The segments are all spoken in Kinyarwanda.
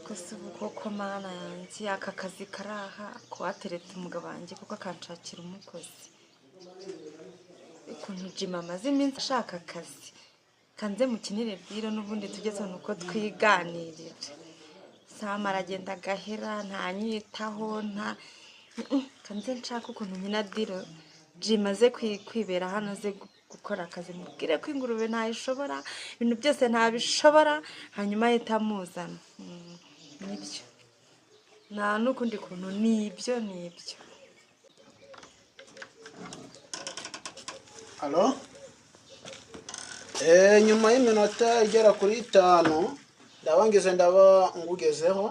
Gusa ubu koko mana yanjye aka kazi karaha kuhatereta umugabo wanjye kuko akanshakira umukozi. Ukuntu Jim amaze iminsi ashaka akazi. Kanze mukinire bwiro n'ubundi tugeze nuko twiganirira. Sama aragenda agahera ntanyitaho nta kanze nshaka ukuntu nyina diro Jim aze kwibera hano ze gukora akazi mubwire ko ingurube ntayishobora ibintu byose ntabishobora hanyuma ahita amuzana. Nibyo nta n'ukundi kuntu nibyo. Halo? Nyuma y'iminota igera kuri 5 ndabangeze ndaba ngugezeho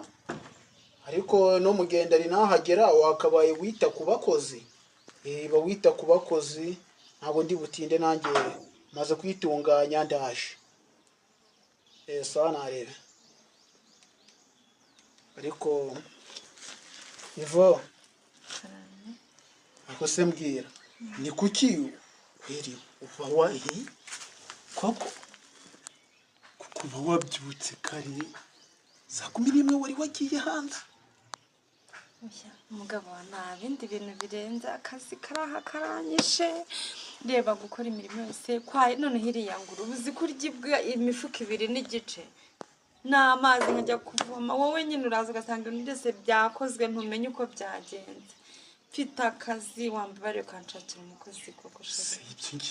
ariko no mugendari nahagera wakabaye wita ku bakozi. Ba wita ku bakozi ntabwo ndi butinde nanjye maze kwitunganya ndaje. Sawa narebe. Ariko Ivo ako sembwira ni kuki kweri uva wahi koko kuba wabyutse kare saa 11 wari wagiye hanze? Umugabo nta bindi bintu birenze akazi karaha karanyishe reba gukora imirimo yose kwaye none hiriya nguru uzi kurya imifuka 2 n'igice n'amazi nkajya kuvoma wowe nyine uraza ugasanga ibintu byose byakozwe ntumenye uko byagenze mfite akazi wambare ukanshakira umukozi koko shaka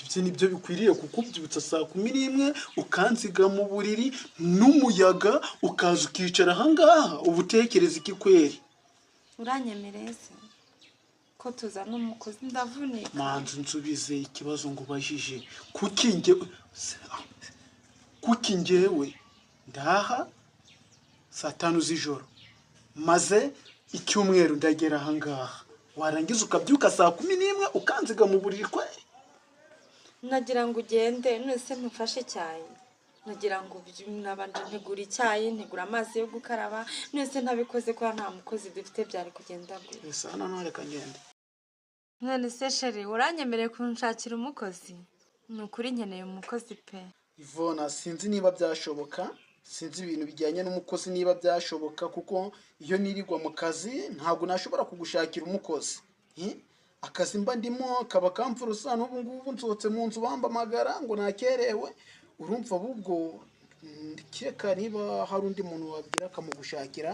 ibyo nibyo bikwiriye kukubyutsa saa 11 ukansiga mu buriri n'umuyaga ukaza ukicara ahangaha ubutekereza iki kweri? Uranyemereye se ko tuzana umukozi ndavunika. Manzi nsubize ikibazo ngo bajije kuki njyewe ndaha saa 5 z'ijoro maze icyumweru ndagera ahangaha warangiza ukabyuka saa 11 ukanziga mu buriri kwe? Nagira ngo ugende none se ntufashe cyayi nagira ngo nabanje ntegura icyayi ntegura amazi yo gukaraba none se ntabikoze ko nta mukozi dufite byari kugenda gute? Sana none kagende. None se sheri uranyemereye kunshakira umukozi? Nukuri nkeneye umukozi pe. Ivona sinzi niba byashoboka sinzi ibintu bijyanye n'umukozi niba byashoboka kuko iyo nirirwa mu kazi ntabwo nashobora kugushakira umukozi. Akazi mba ndimo kaba kamfurusa n'ubu ngubu nsohotse mu nzu bambamagara ngo nakerewe urumva bubwo ndikeka niba hari undi muntu wabwira akamugushakira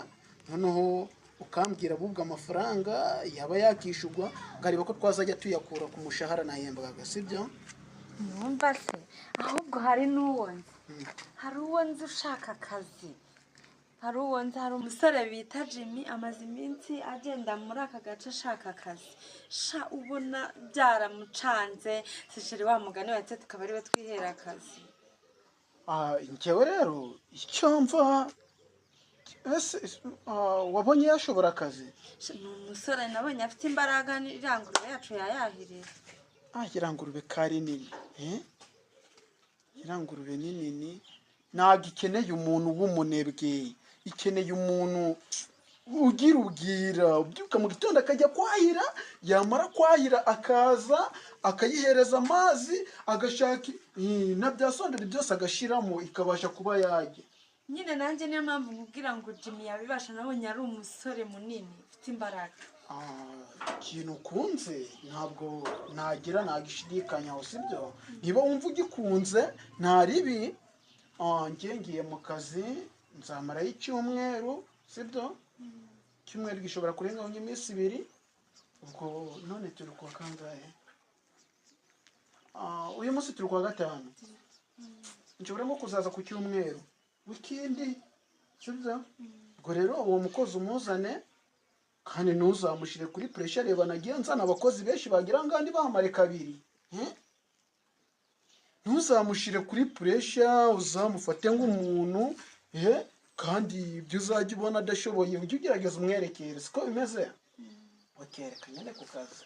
noneho ukambwira bubwo amafaranga yaba yakishugwa ngareba ko twazajya tuyakura ku mushahara nahembwaga sibyo? Numva se ahubwo hari n'uwonze hari uwonze ushaka akazi hari umusore bita Jimmy amaze iminsi agenda muri aka gace ashaka akazi sha ubona byaramucanze sishiri wa mugani watse tukaba ari we twihera akazi. Njyewe rero icyo mva wabonye yashobora akazi? Ni umusore nabonye afite imbaraga n'irangurube yacu yayahirira. Irangurube kari nini irangurube nini ntabwo ikeneye umuntu w'umunebwe ikeneye umuntu ugira ubwira ubyuka mu gitondo akajya kwahira yamara kwahira akaza akayihereza amazi agashaka na byasondera byose agashiramo ikabasha kuba yajya. Nyine nanjye niyo mpamvu nkubwira ngo Jimmy yabibasha nabonye ari umusore munini ufite imbaraga. Ikintu ukunze ntabwo nagira nagishidikanyaho sibyo? Niba wumva ugikunze nta ribi ngiye mu kazi nzamarayo icyumweru sibyo? Icyumweru gishobora kurengaho iminsi 2 ubwo none turi kwa kangahe? Uyu munsi turi kwa 5 nshobora nko kuzaza ku cyumweru wikindi sibyo? Ubwo rero uwo mukozi umuzane kandi ntuzamushire kuri pressure reba nagiye nzana abakozi benshi bagira ngandi bamare 2 ntuzamushire kuri pressure uzamufate nk'umuntu kandi ibyo uzajya ubona adashoboye ujye ugerageza umwerekere siko bimeze okereka nyine ku kazi.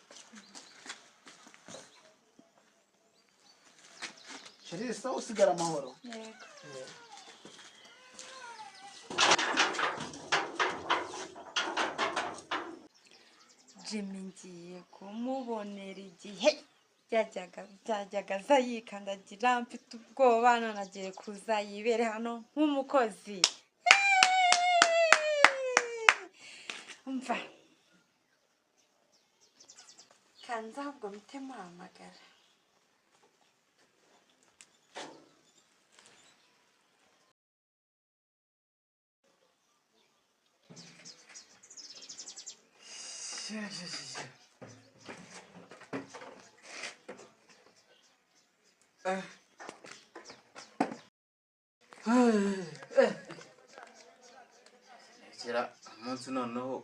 Shirisa usigara amahoro. Jimmy ngiye kumubonera igihe byajyaga zayikandagira mfite ubwoba none agiye kuza yibere hano nk'umukozi. umva kanza ahubwo mpite muhamagara. Kera umunsi noneho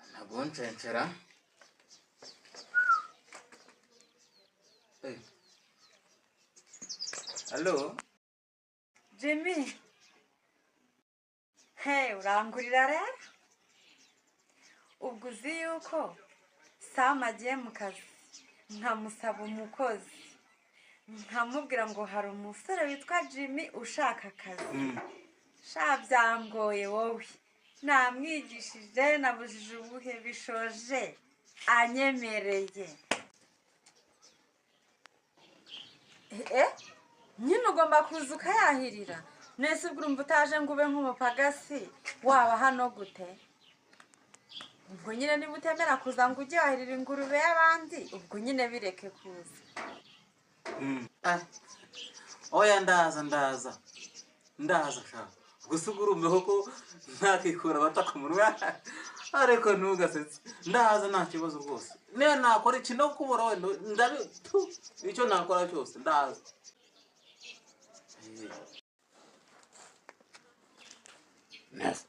ntabwo ncenshera. Allo Jimmy, hey, urangurira rero? Ubwo uzi yuko Sam agiye mu kazi nkamusaba umukozi nkamubwira ngo hari umusore witwa Jimmy ushaka akazi. Sha byangoye wowe, namwigishije nabujije ubuhe bishoje anyemereye. Nyine ugomba kuza ukayahirira. Nese ubwo urumva utaje ngo ube nk'umupagasi waba hano gute? Ubwo nyine niba utemera kuza ngo ujye wahirira ingurube y'abandi, ubwo nyine bireke kuza. oya ndaza sha. Gusa urumveho ko ntakikura bata ku munwa. Ariko ntugasetse. Ndaza nta kibazo rwose. Niyo nakora iki no kubura wenda icyo nakora cyose ndaza. Never.